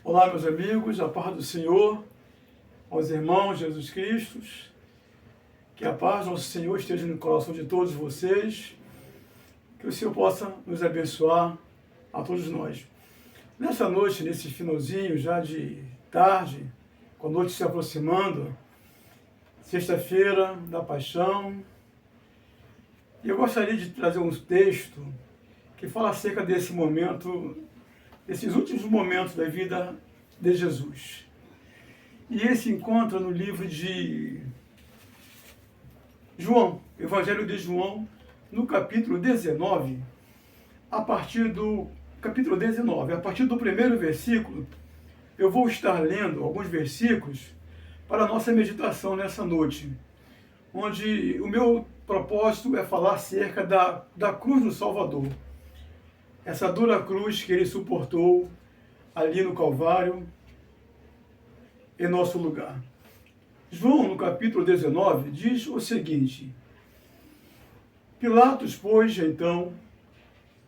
Olá, meus amigos, a paz do Senhor, aos irmãos Jesus Cristo, que a paz do nosso Senhor esteja no coração de todos vocês, que o Senhor possa nos abençoar a todos nós. Nessa noite, nesse finalzinho já de tarde, com a noite se aproximando, sexta-feira da Paixão, eu gostaria de trazer um texto que fala acerca desse momento, desses últimos momentos da vida de Jesus. E ele se encontra no livro de João, Evangelho de João, no capítulo 19, a partir do primeiro versículo, eu vou estar lendo alguns versículos para a nossa meditação nessa noite, onde o meu propósito é falar acerca da cruz do Salvador. Essa dura cruz que ele suportou ali no Calvário, em nosso lugar. João, no capítulo 19, diz o seguinte: Pilatos, pois, então,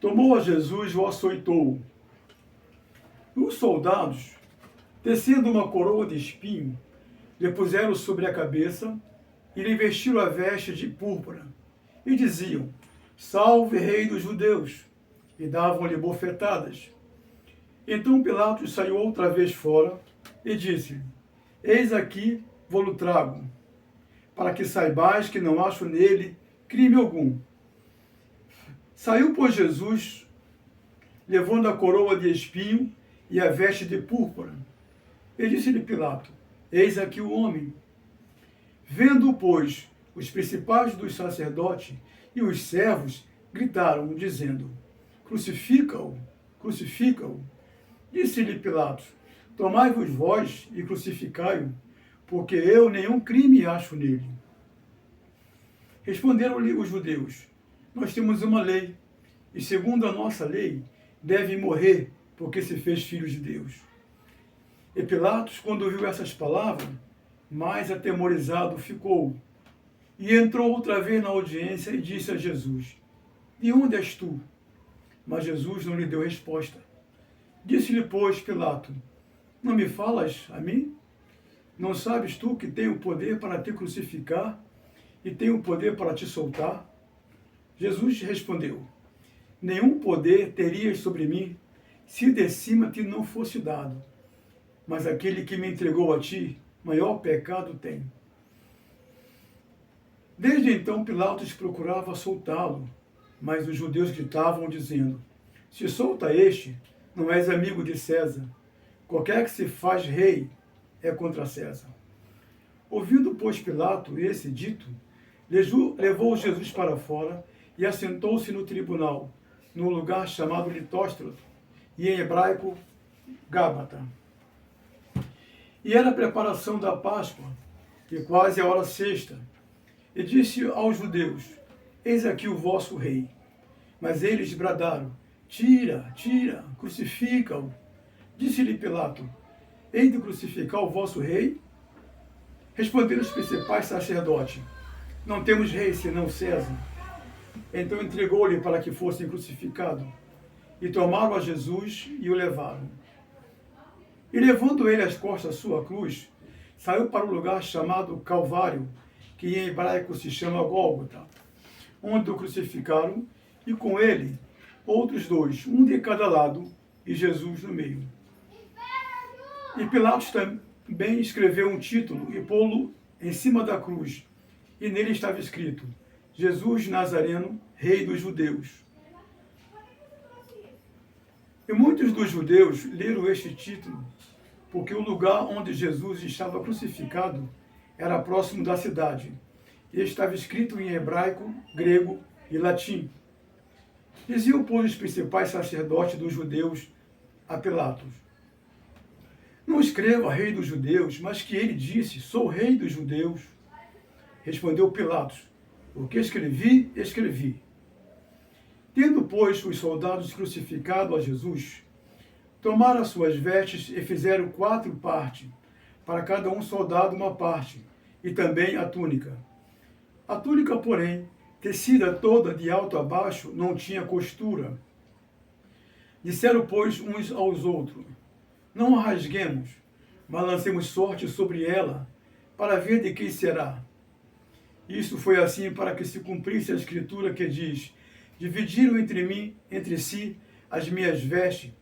tomou a Jesus e o açoitou. Os soldados, tecendo uma coroa de espinho, lhe puseram sobre a cabeça e lhe vestiram a veste de púrpura, e diziam: Salve, Rei dos Judeus! E davam-lhe bofetadas. Então Pilatos saiu outra vez fora e disse: Eis aqui vou-lo trago, para que saibais que não acho nele crime algum. Saiu, pois, Jesus, levando a coroa de espinho e a veste de púrpura. E disse-lhe Pilato: Eis aqui o homem. Vendo-o, pois, os principais dos sacerdotes e os servos gritaram, dizendo: Crucifica-o, crucifica-o. Disse-lhe Pilatos: Tomai-vos vós e crucificai-o, porque eu nenhum crime acho nele. Responderam-lhe os judeus: Nós temos uma lei, e segundo a nossa lei, deve morrer, porque se fez filho de Deus. E Pilatos, quando ouviu essas palavras, mais atemorizado ficou, e entrou outra vez na audiência e disse a Jesus: De onde és tu? Mas Jesus não lhe deu resposta. Disse-lhe, pois, Pilato: Não me falas a mim? Não sabes tu que tenho poder para te crucificar e tenho poder para te soltar? Jesus respondeu: Nenhum poder terias sobre mim se de cima te não fosse dado. Mas aquele que me entregou a ti, maior pecado tem. Desde então Pilatos procurava soltá-lo, mas os judeus gritavam, dizendo: Se solta este, não és amigo de César. Qualquer que se faz rei é contra César. Ouvindo, pois, Pilato esse dito, levou Jesus para fora e assentou-se no tribunal, num lugar chamado Litóstrato, e em hebraico, Gábata. E era a preparação da Páscoa, e quase a hora sexta. E disse aos judeus: Eis aqui o vosso rei. Mas eles bradaram: Tira, tira, crucifica-o. Disse-lhe Pilato: Hei de crucificar o vosso rei? Responderam os principais sacerdotes: Não temos rei senão César. Então entregou-lhe para que fosse crucificado. E tomaram a Jesus e o levaram. E levando ele às costas a sua cruz, saiu para o lugar chamado Calvário, que em hebraico se chama Gólgota, onde o crucificaram, e com ele outros dois, um de cada lado, e Jesus no meio. E Pilatos também escreveu um título e pô-lo em cima da cruz, e nele estava escrito: Jesus Nazareno, Rei dos Judeus. E muitos dos judeus leram este título, porque o lugar onde Jesus estava crucificado era próximo da cidade, e estava escrito em hebraico, grego e latim. Diziam, pois, os principais sacerdotes dos judeus a Pilatos: Não escreva Rei dos Judeus, mas que ele disse: Sou Rei dos Judeus. Respondeu Pilatos: O que escrevi, escrevi. Tendo, pois, os soldados crucificado a Jesus, tomaram as suas vestes e fizeram 4 partes, para cada um soldado uma parte, e também a túnica. A túnica, porém, tecida toda de alto a baixo, não tinha costura. Disseram, pois, uns aos outros: Não a rasguemos, mas lancemos sorte sobre ela, para ver de quem será. Isso foi assim para que se cumprisse a escritura que diz: dividiram entre si, as minhas vestes,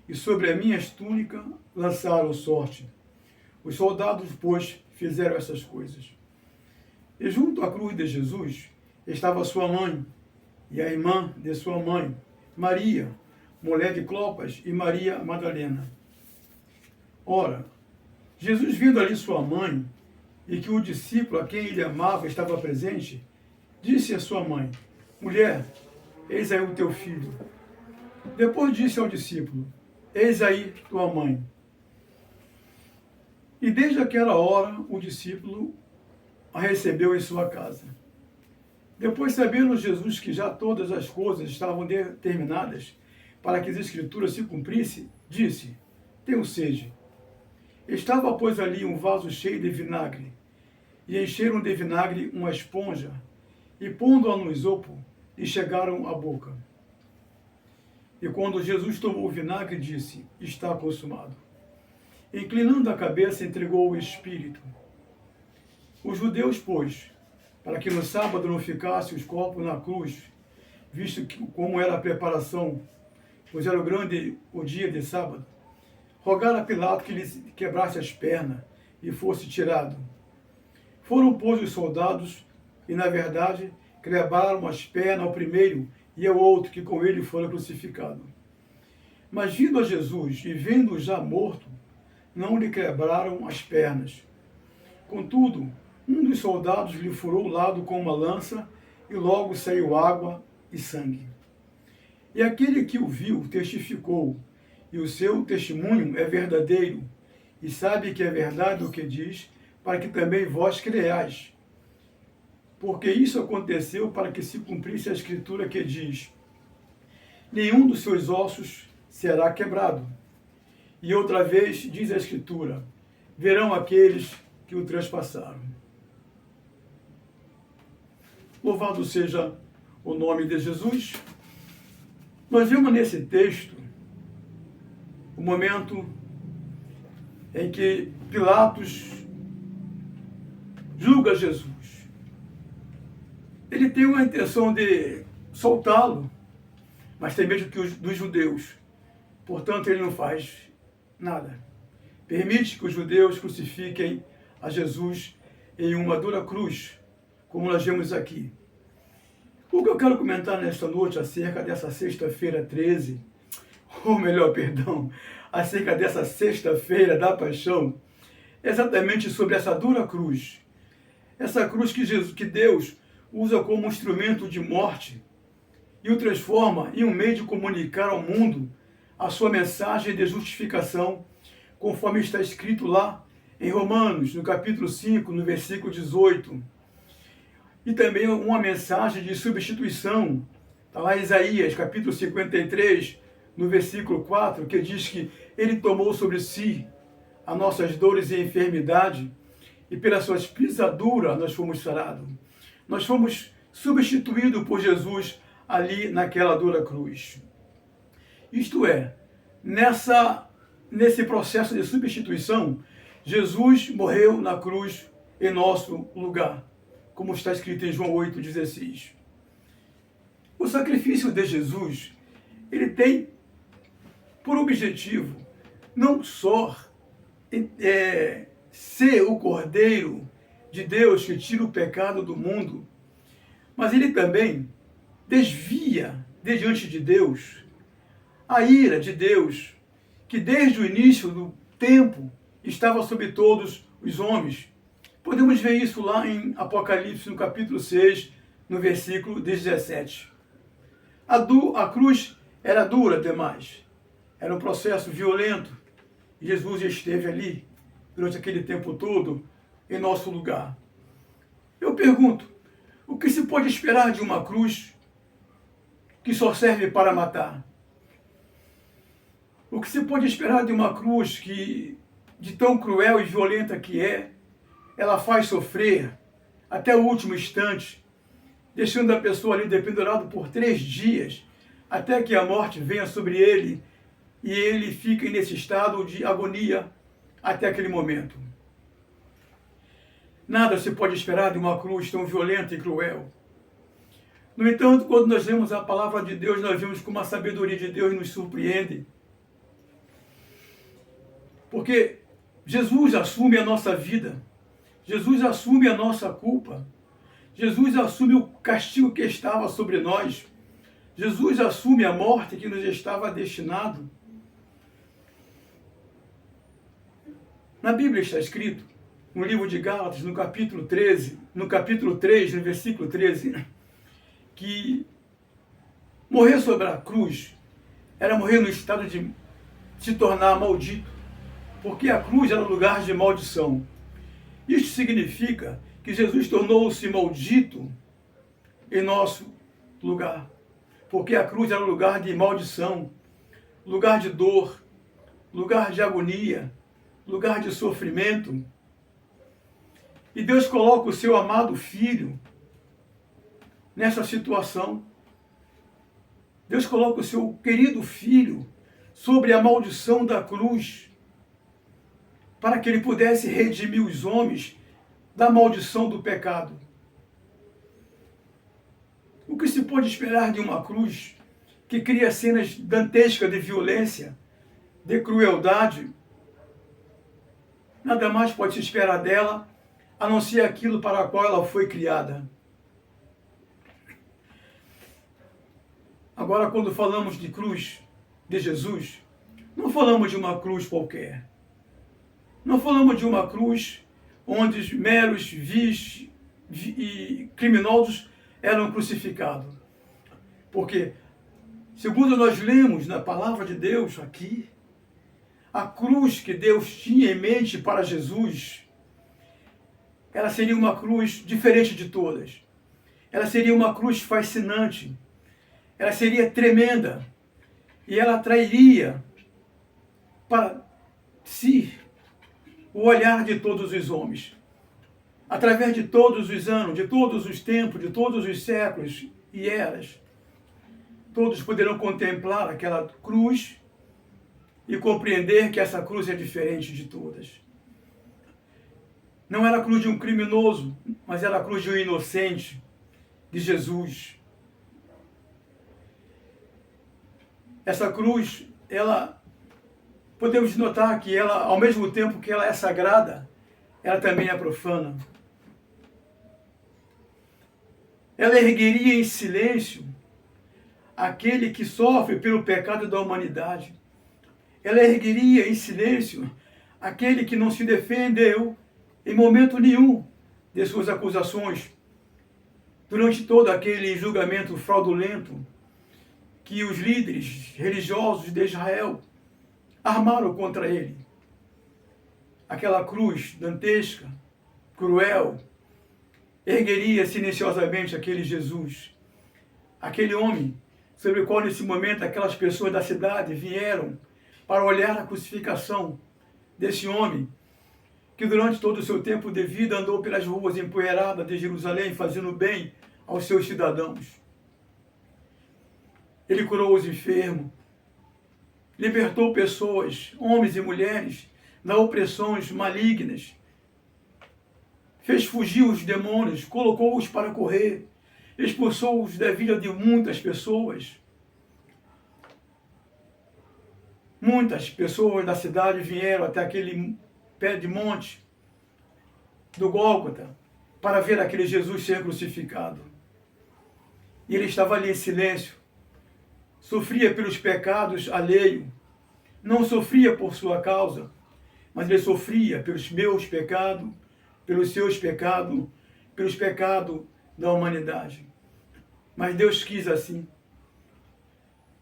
e sobre as minhas túnicas lançaram sorte. Os soldados, pois, fizeram essas coisas. E junto à cruz de Jesus estava sua mãe e a irmã de sua mãe, Maria, mulher de Clopas, e Maria Madalena. Ora, Jesus, vendo ali sua mãe, e que o discípulo a quem ele amava estava presente, disse à sua mãe: mulher, eis aí o teu filho. Depois disse ao discípulo: eis aí tua mãe. E desde aquela hora o discípulo a recebeu em sua casa. Depois, sabendo Jesus que já todas as coisas estavam determinadas para que as Escrituras se cumprissem, disse: tenho sede. Estava, pois, ali um vaso cheio de vinagre, e encheram de vinagre uma esponja, e pondo-a no isopo, lhe chegaram à boca. E quando Jesus tomou o vinagre, disse: está consumado. Inclinando a cabeça, entregou o Espírito. Os judeus, pois, para que no sábado não ficasse os corpos na cruz, visto que, como era a preparação, pois era o dia de sábado, rogaram a Pilato que lhe quebrasse as pernas e fosse tirado. Foram, pois, os soldados, e, na verdade, quebraram as pernas ao primeiro e ao outro, que com ele fora crucificado. Mas, vindo a Jesus e vendo-o já morto, não lhe quebraram as pernas. Contudo, um dos soldados lhe furou o lado com uma lança, e logo saiu água e sangue. E aquele que o viu testificou, e o seu testemunho é verdadeiro, e sabe que é verdade o que diz, para que também vós creais. Porque isso aconteceu para que se cumprisse a escritura que diz: nenhum dos seus ossos será quebrado. E outra vez diz a escritura: verão aqueles que o transpassaram. Louvado seja o nome de Jesus. Nós vemos nesse texto o momento em que Pilatos julga Jesus. Ele tem uma intenção de soltá-lo, mas tem medo dos judeus. Portanto, ele não faz nada. Permite que os judeus crucifiquem a Jesus em uma dura cruz, como nós vemos aqui. O que eu quero comentar nesta noite acerca dessa sexta-feira 13, ou melhor, perdão, acerca dessa sexta-feira da paixão, é exatamente sobre essa dura cruz. Essa cruz que Deus usa como instrumento de morte e o transforma em um meio de comunicar ao mundo a sua mensagem de justificação, conforme está escrito lá em Romanos, no capítulo 5, no versículo 18. E também uma mensagem de substituição, está lá em Isaías, capítulo 53, no versículo 4, que diz que ele tomou sobre si as nossas dores e enfermidade, e pelas suas pisaduras nós fomos sarados. Nós fomos substituídos por Jesus ali naquela dura cruz. Isto é, nesse processo de substituição, Jesus morreu na cruz em nosso lugar, como está escrito em João 8,16. O sacrifício de Jesus, ele tem por objetivo não só ser o Cordeiro de Deus que tira o pecado do mundo, mas ele também desvia de diante de Deus a ira de Deus, que desde o início do tempo estava sobre todos os homens. Podemos ver isso lá em Apocalipse, no capítulo 6, no versículo 17. A cruz era dura demais, era um processo violento, e Jesus esteve ali, durante aquele tempo todo, em nosso lugar. Eu pergunto, o que se pode esperar de uma cruz que só serve para matar? O que se pode esperar de uma cruz que, de tão cruel e violenta que é, ela faz sofrer até o último instante, deixando a pessoa ali dependurado por 3 dias, até que a morte venha sobre ele e ele fica nesse estado de agonia até aquele momento. Nada se pode esperar de uma cruz tão violenta e cruel. No entanto, quando nós lemos a palavra de Deus, nós vemos como a sabedoria de Deus nos surpreende. Porque Jesus assume a nossa vida, Jesus assume a nossa culpa, Jesus assume o castigo que estava sobre nós, Jesus assume a morte que nos estava destinado. Na Bíblia está escrito, no livro de Gálatas, no capítulo 3, no versículo 13, que morrer sobre a cruz era morrer no estado de se tornar maldito, porque a cruz era um lugar de maldição. Isto significa que Jesus tornou-se maldito em nosso lugar, porque a cruz era um lugar de maldição, lugar de dor, lugar de agonia, lugar de sofrimento. E Deus coloca o seu amado Filho nessa situação. Deus coloca o seu querido Filho sobre a maldição da cruz, para que ele pudesse redimir os homens da maldição do pecado. O que se pode esperar de uma cruz que cria cenas dantescas de violência, de crueldade? Nada mais pode se esperar dela, a não ser aquilo para o qual ela foi criada. Agora, quando falamos de cruz de Jesus, não falamos de uma cruz qualquer. Não falamos de uma cruz onde os meros vis e criminosos eram crucificados. Porque, segundo nós lemos na palavra de Deus aqui, a cruz que Deus tinha em mente para Jesus, ela seria uma cruz diferente de todas. Ela seria uma cruz fascinante. Ela seria tremenda. E ela atrairia para si o olhar de todos os homens. Através de todos os anos, de todos os tempos, de todos os séculos e eras, todos poderão contemplar aquela cruz e compreender que essa cruz é diferente de todas. Não era a cruz de um criminoso, mas era a cruz de um inocente, de Jesus. Essa cruz, ela, podemos notar que ela, ao mesmo tempo que ela é sagrada, ela também é profana. Ela ergueria em silêncio aquele que sofre pelo pecado da humanidade. Ela ergueria em silêncio aquele que não se defendeu em momento nenhum de suas acusações, durante todo aquele julgamento fraudulento que os líderes religiosos de Israel armaram contra ele. Aquela cruz dantesca, cruel, ergueria silenciosamente aquele Jesus, aquele homem sobre o qual nesse momento aquelas pessoas da cidade vieram para olhar a crucificação desse homem que durante todo o seu tempo de vida andou pelas ruas empoeiradas de Jerusalém fazendo bem aos seus cidadãos. Ele curou os enfermos, libertou pessoas, homens e mulheres, das opressões malignas, fez fugir os demônios, colocou-os para correr, expulsou-os da vida de muitas pessoas. Muitas pessoas da cidade vieram até aquele pé de monte do Gólgota para ver aquele Jesus ser crucificado. E ele estava ali em silêncio, sofria pelos pecados alheios, não sofria por sua causa, mas ele sofria pelos meus pecados, pelos seus pecados, pelos pecados da humanidade. Mas Deus quis assim.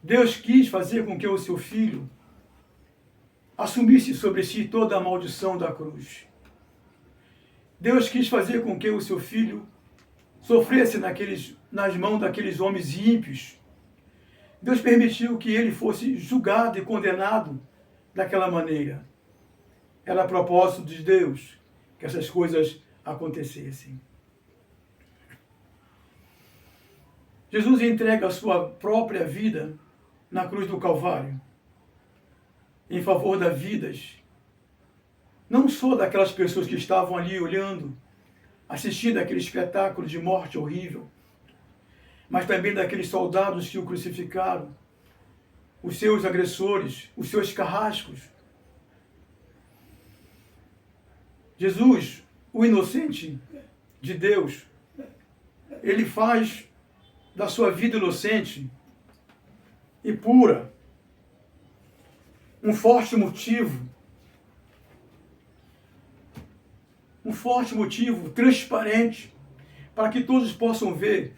Deus quis fazer com que o seu Filho assumisse sobre si toda a maldição da cruz. Deus quis fazer com que o seu Filho sofresse nas mãos daqueles homens ímpios. Deus permitiu que ele fosse julgado e condenado daquela maneira. Era propósito de Deus que essas coisas acontecessem. Jesus entrega a sua própria vida na cruz do Calvário. em favor das vidas, não só daquelas pessoas que estavam ali olhando, assistindo aquele espetáculo de morte horrível, mas também daqueles soldados que o crucificaram, os seus agressores, os seus carrascos. Jesus, o inocente de Deus, ele faz da sua vida inocente e pura um forte motivo transparente para que todos possam ver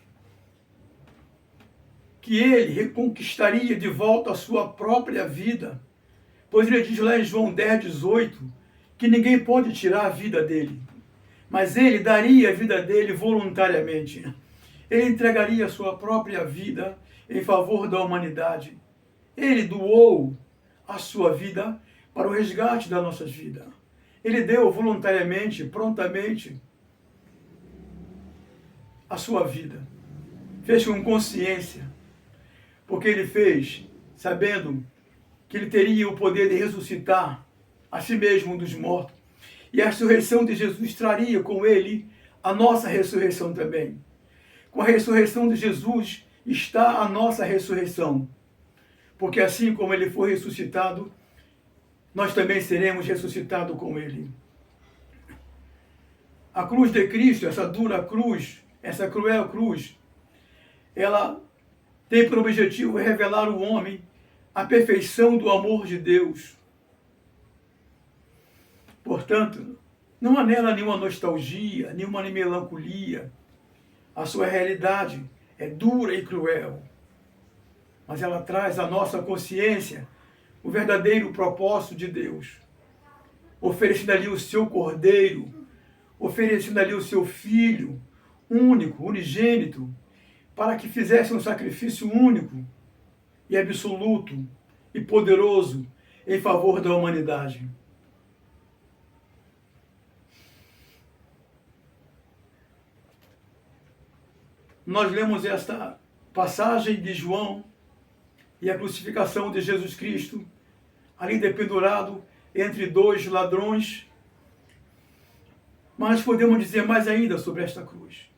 que ele reconquistaria de volta a sua própria vida, pois ele diz lá em João 10:18 que ninguém pode tirar a vida dele, mas ele daria a vida dele voluntariamente. Ele entregaria a sua própria vida em favor da humanidade. Ele doou a sua vida para o resgate das nossas vidas. Ele deu voluntariamente, prontamente, a sua vida. Fez com consciência, porque ele fez sabendo que ele teria o poder de ressuscitar a si mesmo dos mortos. E a ressurreição de Jesus traria com ele a nossa ressurreição também. Com a ressurreição de Jesus está a nossa ressurreição. Porque assim como ele foi ressuscitado, nós também seremos ressuscitados com ele. A cruz de Cristo, essa dura cruz, essa cruel cruz, ela tem por objetivo revelar ao homem a perfeição do amor de Deus. Portanto, não há nela nenhuma nostalgia, nenhuma melancolia. A sua realidade é dura e cruel, mas ela traz à nossa consciência o verdadeiro propósito de Deus, oferecendo ali o seu cordeiro, oferecendo ali o seu filho único, unigênito, para que fizesse um sacrifício único e absoluto e poderoso em favor da humanidade. Nós lemos esta passagem de João e a crucificação de Jesus Cristo, ali dependurado entre dois ladrões. Mas podemos dizer mais ainda sobre esta cruz.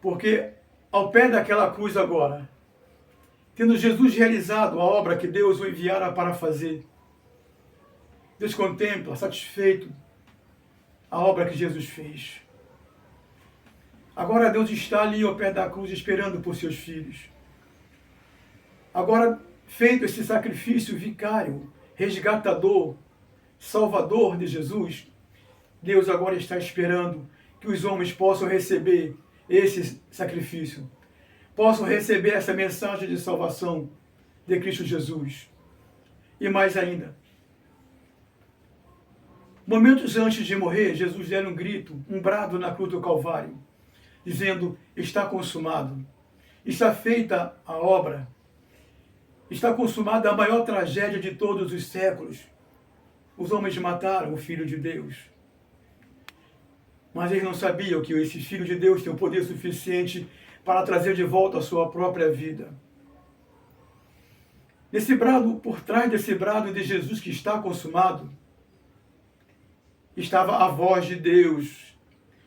Porque ao pé daquela cruz agora, tendo Jesus realizado a obra que Deus o enviara para fazer, Deus contempla, satisfeito, a obra que Jesus fez. Agora Deus está ali ao pé da cruz esperando por seus filhos. Agora, feito esse sacrifício vicário, resgatador, salvador de Jesus, Deus agora está esperando que os homens possam receber esse sacrifício, possam receber essa mensagem de salvação de Cristo Jesus. E mais ainda, momentos antes de morrer, Jesus deu um grito, um brado na cruz do Calvário, dizendo: está consumado, está feita a obra, está consumada a maior tragédia de todos os séculos. Os homens mataram o Filho de Deus. Mas eles não sabiam que esse Filho de Deus tem o poder suficiente para trazer de volta a sua própria vida. Nesse brado, por trás desse brado de Jesus que está consumado, estava a voz de Deus,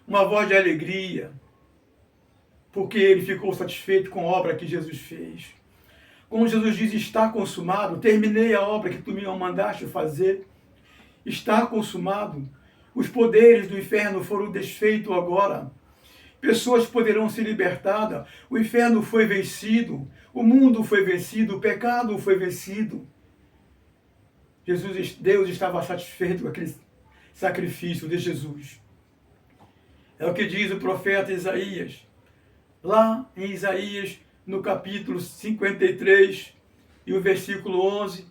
uma voz de alegria, porque ele ficou satisfeito com a obra que Jesus fez. Como Jesus diz: está consumado, terminei a obra que tu me mandaste fazer, está consumado. Os poderes do inferno foram desfeitos agora. Pessoas poderão ser libertadas. O inferno foi vencido, o mundo foi vencido, o pecado foi vencido. Deus estava satisfeito com aquele sacrifício de Jesus. É o que diz o profeta Isaías, lá em Isaías, no capítulo 53, e o versículo 11,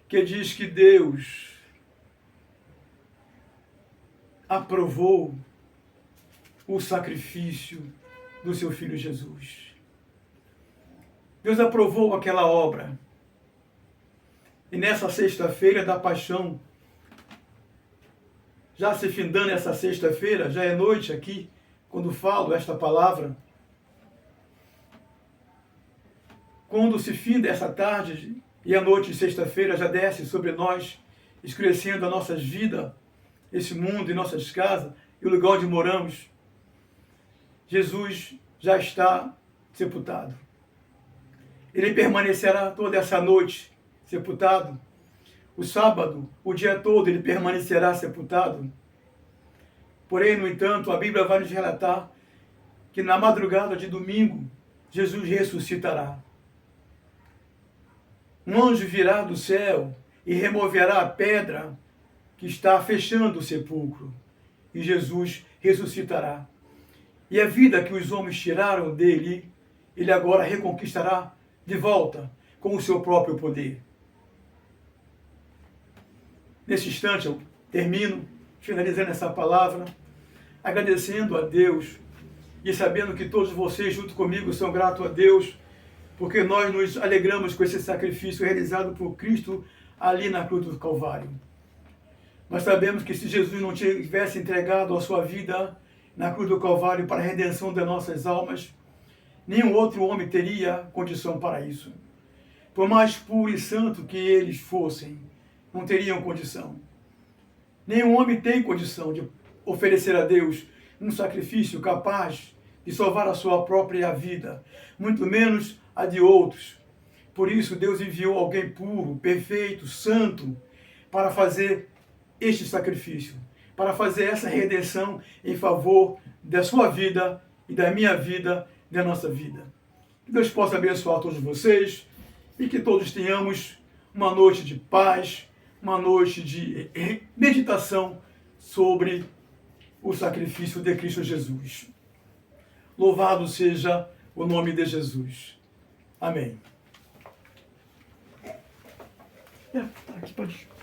que diz que Deus aprovou o sacrifício do seu Filho Jesus. Deus aprovou aquela obra. E nessa sexta-feira da paixão, já se findando essa sexta-feira, já é noite aqui, quando falo esta palavra, quando se finda essa tarde E a noite de sexta-feira já desce sobre nós, escurecendo as nossas vidas, esse mundo e nossas casas e o lugar onde moramos. Jesus já está sepultado. Ele permanecerá toda essa noite sepultado. O sábado, o dia todo, ele permanecerá sepultado. Porém, no entanto, a Bíblia vai nos relatar que na madrugada de domingo, Jesus ressuscitará. Um anjo virá do céu e removerá a pedra que está fechando o sepulcro. E Jesus ressuscitará. E a vida que os homens tiraram dele, ele agora reconquistará de volta com o seu próprio poder. Nesse instante eu termino, finalizando essa palavra, agradecendo a Deus e sabendo que todos vocês junto comigo são gratos a Deus, porque nós nos alegramos com esse sacrifício realizado por Cristo ali na cruz do Calvário. Nós sabemos que se Jesus não tivesse entregado a sua vida na cruz do Calvário para a redenção das nossas almas, nenhum outro homem teria condição para isso. Por mais puro e santo que eles fossem, não teriam condição. Nenhum homem tem condição de oferecer a Deus um sacrifício capaz de salvar a sua própria vida, muito menos a de outros. Por isso, Deus enviou alguém puro, perfeito, santo, para fazer este sacrifício, para fazer essa redenção em favor da sua vida e da minha vida, da nossa vida. Que Deus possa abençoar todos vocês e que todos tenhamos uma noite de paz, uma noite de meditação sobre o sacrifício de Cristo Jesus. Louvado seja o nome de Jesus. Amém. Aqui pode.